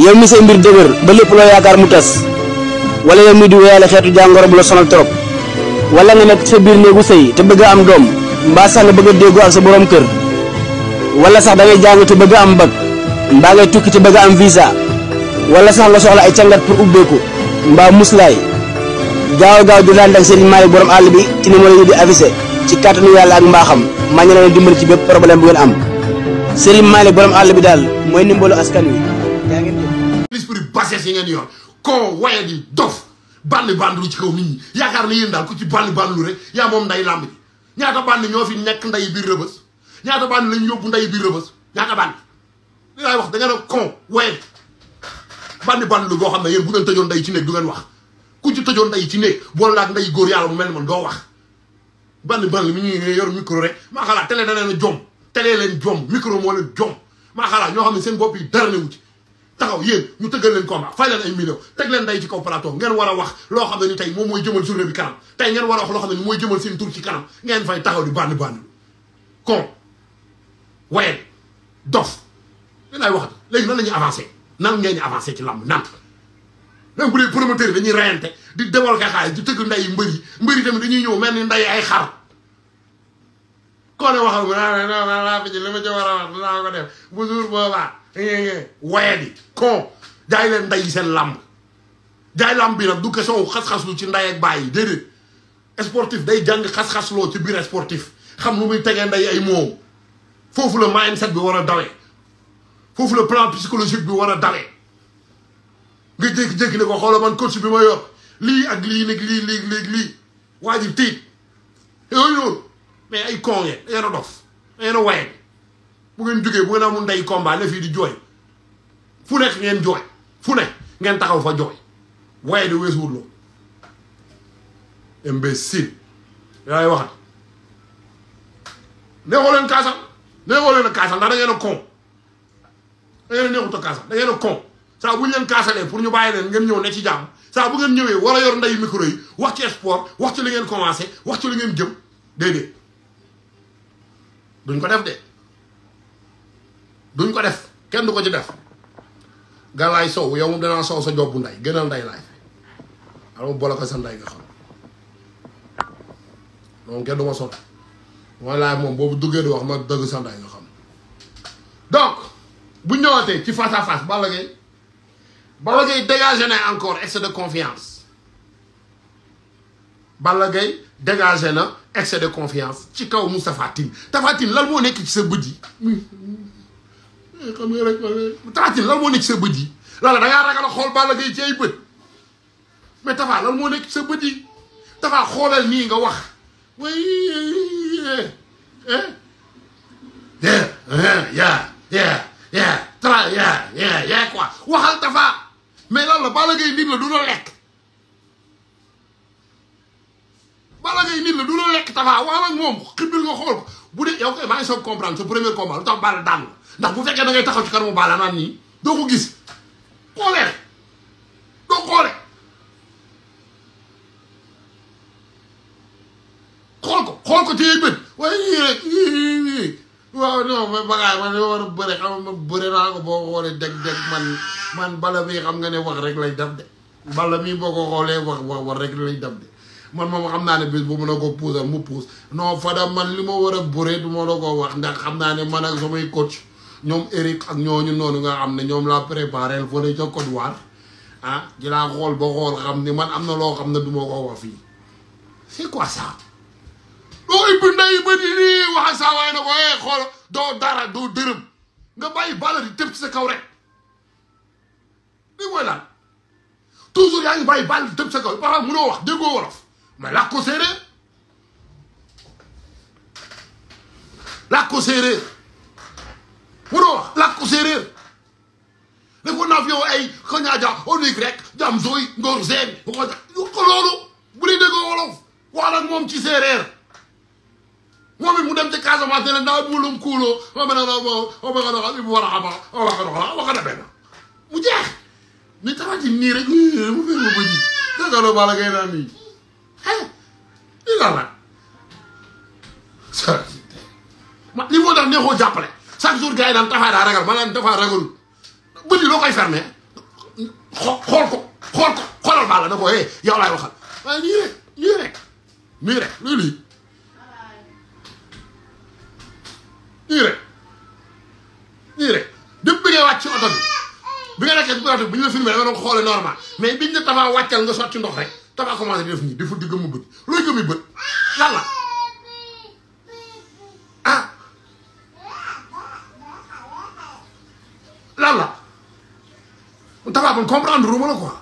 yow mi say mbir dëgër ba lépp loo yaakaar mu tas wala yow mi di wéyale xeetu jàngoro bu la sonal trop wala nga nekk sa biir néegu sëy te bëgg a am doom mbaa sax nga bëgg a déggoo ak sa borom kër wala sax da ngay jàng te bëgg a am bac mbaa ngay tukki te bëgg a am visa wala sax nga soxla ay càngat pour ubbeeku mbaa muslaay gaaw di daan ak Serigne Malick borom àll bi ci numéro yi di affiché ci kàttanu yàlla ak mbaaxam maa ngi leen dimbali ci bépp problème bu ngeen am Serigne Malick borom àll bi daal mooy ndimbalu askan wi yaa ngeen jëf. l'esprit bassesse yi ngeen yor koo waye di dof bandi bandlu ci kaw nit ñi yaakaar na yéen daal ku ci bandi bandlu rek yaa moom nday làmb ji ñaata bandi ñoo fi nekk nday biir rëbës ñaata bandi lañ yóbbu nday biir rëbës ñaata bandi li laay wax da ngeen a con waye bandi bandlu goo xam ne yéen bu ngeen tëjoon nday ci néeg du ngeen wax ku ci tëjoon nday ci néeg boole ak nday góor yàlla mu mel man doo wax bandi mi ñuy yor micro rek maa xalaat télé da leen a jom télé leen jom micro moo leen jom maa xalaat ñoo xam ne seen bopp yi dara newu ci taxaw yéen ñu tëggal leen combat fay leen ay millions teg leen nday ci kaw plateau ngeen war a wax loo xam ne ni tey moom mooy jëmal journée bi kanam tey ngeen war a wax loo xam ne ni mooy jëmal seen tur ci kanam ngeen fay taxaw di bandi kon waye dof li lay wax léegi nan la ñuy avancé nan ngeen ñu avancé ci làmb nan même bu dee promoteur yi dañuy reyante di dewal ka xaalis di tëgg nday mbëri tamit dañuy ñëw mel ni nday ay xar koo ne waxal mu naa fi ci li ma ci war a wax dinaa ko def bu jour boobaa waye di kon jaay leen nday seen làmb jaay làmb bi nag du question xas-xaslu ci nday ak bàyyi déedéet sportif day jàng xas-xasloo ci biir sportif xam lu muy tegee nday ay moom foofu la mindset bi war a dawee foofu la plan psychologique bi war a dawee nga jékki-jékki ne ko xoolal man coach bi ma yor lii ak lii nag lii waa ji tiit yooyu noonu mais ay con ngeen yéen a dof yéen a waye bu ngeen jógee bu ngeen amul ndey combat ne fii di jooy fu nekk ngeen jooy fu nekk ngeen taxaw fa jooy waye di weesuwul loolu imbécile yaay waxat neexoo leen kaasal neexoo leen a kaasal ndax da ngeen a con da ngeen a neexut a kaasal da ngeen a con saa bu ñu leen kaasalee pour ñu bàyyi leen ngeen ñëw ne ci jàmm saa bu ngeen ñëwee war a yor nday micro yi wax ci sport wax ci li ngeen commencé wax ci li ngeen jëm déedéet duñ ko def de duñ ko def kenn du ko ci def galaay sow yow moom danaa sow sa job bu nday gënal nday laay alors boole ko sa nday nga xam donc kenn du ma sot mooy laay moom boobu duggee di wax ma dëgg sa nday nga xam donc bu ñëwaatee ci face à face Balla Gaye dégagé na encore excès de confiance Balla Gaye dégagé na excès de confiance ci kaw Moustapha Tine Tapha Tine lan moo nekk ci sa bët yi xam nga rek Tapha Tine lan moo nekk ci sa bët yi lan la da ngaa ragal a xool Balla Gaye ci ay bët mais Tapha lan moo nekk ci sa bët yi Tapha xoolal nii nga wax quoi waxal Tapha mais lan la Balla Gaye nit la du la lekk Balla Gaye nit la du la lekk Tapha wax ak moom xibbil nga xool ko bu dee yow kay maa ngi soog comprendre sa premier combat lu tax Balla daan la ndax bu fekkee da ngay taxaw ci kanamu Balla naan nii doo ko gis xoolee rek doo xoole xool ko téye bët waaye ñii rek waaw non mais bagaay man war a bëre xam nga bëre naa ko boo xoolee deg man Balla mii xam nga ne wax rek lay def de Balla mii boo ko xoolee wax rek lay def de man moom xam naa ne bis bu mun a ko puusal mu puus non Fada man li ma war a bëre du ma la ko wax ndax xam naa ne man ak samay coach ñoom Eric ak ñooñu noonu nga xam ne ñoom laa préparé fële ca Côte d'Ivoire ah ji laa xool ba xool xam ni man am na loo xam ne du ma ko wax fii c'est quoi ça doo ibbi nday ba di nii wax ak saa waaye na ko xool doo dara doo dërëm nga bàyyi Balla di tëb ci sa kaw rek lii mooy lan toujours yaa ngi bàyyi Balla di tëb ci sa kaw par exemple mënoo wax déggoo wolof mais làkk ko séeréer làkk ko séeréer mënoo wax làkk ko séeréer ne ko naaf yow ay xañaaja onig rek jam zoy ngor zeen ko loolu bu dee déggoo wolof wax ak moom ci séeréer moom it mu dem ci Casamance ne naa bulum kuuloo ma mën a xam bu war a xam wax na benn mu jeex ni taxati nii rek mu fekk ma ba ji dëggaloo Balla Gaye naan nii lii la la li moo tax neexoo jàppale chaque jour gars yi naan Tapha daa ragal ma naan Tapha ragalul bët yi loo koy fermé xool ko xoolal Balla na ko yow laay waxal waaye nii rek nii rek lii dépp bi ngay wàcc ci oto bi nga nekkee ci oto bi ñu la filmé da nga doon xoolee normal mais biñ ne Tapha wàccal nga sotti ndox rek Tapha commencé di def nii dafa di gëmmu bët looy gëmmi bët lan la ah lan la Tapha man comprendre ruma la quoi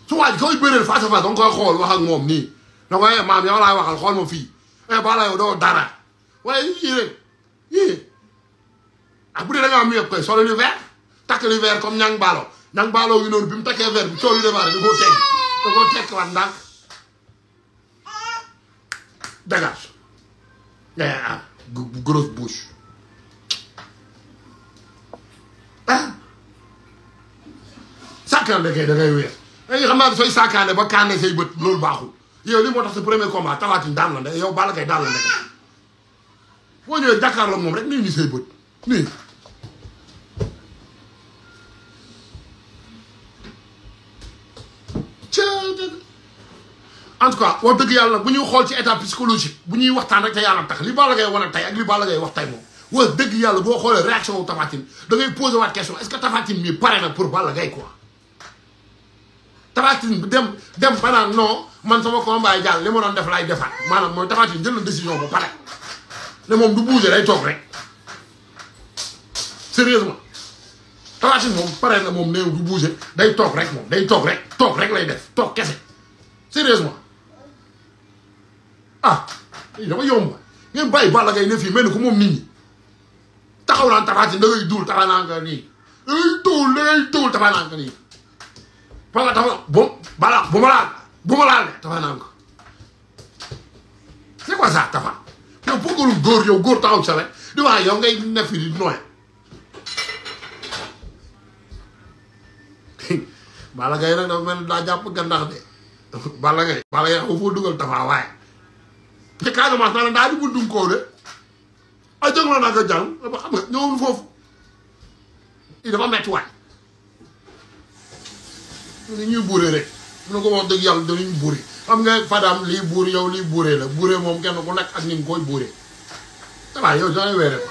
su waaj koy bëreel face à face da nga koy xool wax ak moom nii da koy maam yow laay waxal xool ma fii Balla yow doo dara waaye yii rek yii bu dee da nga am yëpp koy solo lu vert takk lu vert comme ñang baalo yu noonu bi mu takkee vert bi coow lu démarré da koo tekk waat ndànk dégage grosse bouche sàkkaande kay da ngay weer léegi xam naa sooy sàkkaande ba kaane say bët loolu baaxul yow li moo tax sa premier combat Tapha Tine daan la ndek yow Balla Gaye daan la ndek boo ñëwee jàkkaarloo moom rek nii ni say bët nii en tout cas wax dëgg yàlla bu ñuy xool ci état psychologique bu ñuy waxtaan rek te yàlla tax li Balla Gaye wane tey ak li Balla Gaye wax tey moom wax dëgg yàlla boo xoolee réaction wu Tapha Tine da ngay posé waat question est-ce que Tapha Tine mii pare na pour Balla Gaye quoi Tapha Tine dem ba naan non man sama combat yi jàll li ma doon def laay defaat maanaam mooy Tapha Tine jël na décision ba pare ne moom du bouger day toog rek sérieusement Tapha Tine moom pare na moom néew du bouger day toog rek moom day toog rek lay def toog kese sérieusement ah dafa yomb ngeen bàyyi Balla Gaye ne fii mel ni ko moom nit ñi taxaw naan Tapha Tine da ngay duul Tapha naan nga nii da ngay duul Tapha naan nga nii parce que Tapha bu ma laal ne Tapha naan ko c'est quoi ça Tapha yow bëggalul yow góor taxaw sa rek di wax yow ngay ne fii di nooy Balla Gaye nag dafa mel daa jàpp gandax de Balla Gaye xam foo dugal Tapha waaye ci Casamance naa ne daa di buddum koo de ay jëng la naa ko jàng dafa xam nga ñëwul foofu i dafa metti waay ni ñuy buuree rek mu ne ko wax dëgg yàlla dañuy buuree xam nga Fadam lii buur yow lii buuree la buuree moom kenn ku nekk ak ni nga koy buuree Tapha yow dangay weere ko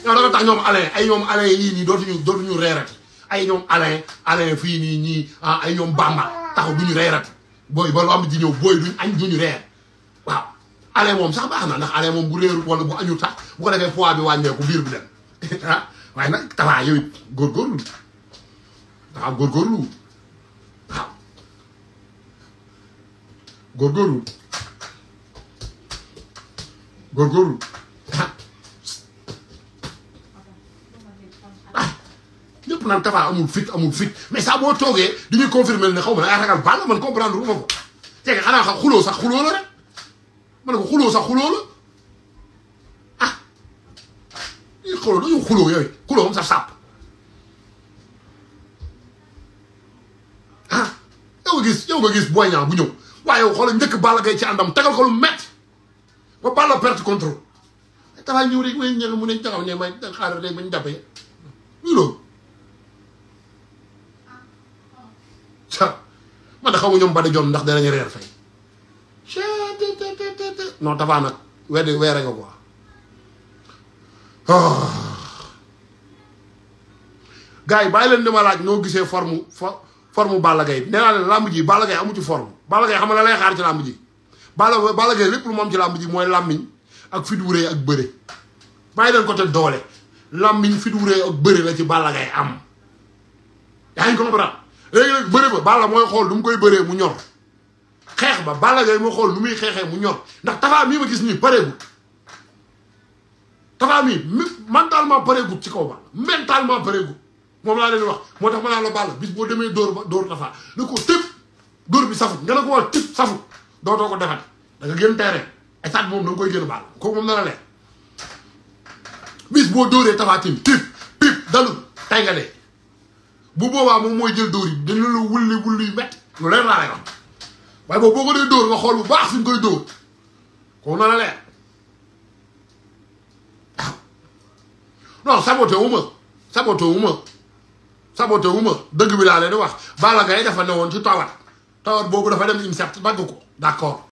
yow da nga tax ñoom Alain yii nii dootuñu reerati ay ñoom Alain fii nii ñii ay ñoom Bamba taxaw duñu reerati booy ba lu am di ñëw booy duñ añ duñu reer waaw Alain moom sax baax na ndax Alain moom bu réerut wala bu añut sax bu ko defee poids bi wàññeeku biir bi dem waaye nag Tapha yow it góorgóorlu Tapha góorgóorlu waaw góorgóorlu ñëpp naan Tapha amul fit mais ça boo toogee di ñuy confirmer ne xaw ma da ngaa ragal Balla man comprendre lu ma ko c'est que xanaa xam xuloo sax xuloo la rek ma ne ko xuloo sax xuloo la ah lii xuloo dañoo xuloo yooyu xuloo moom sax sàpp ah yow nga gis Boy Niang bu ñëw waaye yow xoolal njëkk Balla Gaye ci àndam tegal ko lu métti ba Balla perte contrôle Tapha ñëw rek may ñëw mu ne taxaw ne may xaaral rek bañ jàppee loolu man da xamu ñoom Bada Dione ndax danañu reer fay non Tapha nag weere nga quoi gars yi bàyyi leen di ma laaj noo gisee forme Balla Gaye nee naa leen làmb ji Balla Gaye amu ci forme Balla Gaye xam nga la lay xaar ci làmb ji Balla Gaye lépp lu mu am ci làmb ji mooy làmmiñ ak fit wu rëy ak bëre bàyyi leen côté doole làmmiñ fit wu rëy ak bëre la ci Balla Gaye am yaa ngi comprendre léegi nag bëre ba Balla mooy xool lu mu koy bëree mu ñor xeex ba Balla Gaye mooy xool lu muy xeexee mu ñor ndax Tapha mii ma gis nii pareegul Tapha mii mentalement pareegul ci kaw Balla mentalement pareegul moom laa leen wax moo tax ma naa la Balla bis boo demee dóor Tapha ne ko tëb dóor bi safut nga ne ko wax tëb safut dootoo ko defati da nga génn terrain état moom da nga koy génn Balla kooku moom na la leer bis boo dóoree Tapha Tine tip dalul tay nga dee bu boobaa moom mooy jël dóor yi dañu la wulli yu métti lu leer laa lay wax waaye boobu boo ko dee dóor nga xool bu baax fi nga koy dóor kooku na la leer waaw non saboté wu ma saboté wu ma dëgg bi laa leen di wax Balla Gaye dafa newoon ci tawat boobu dafa dem INSEP dagg ko d'accord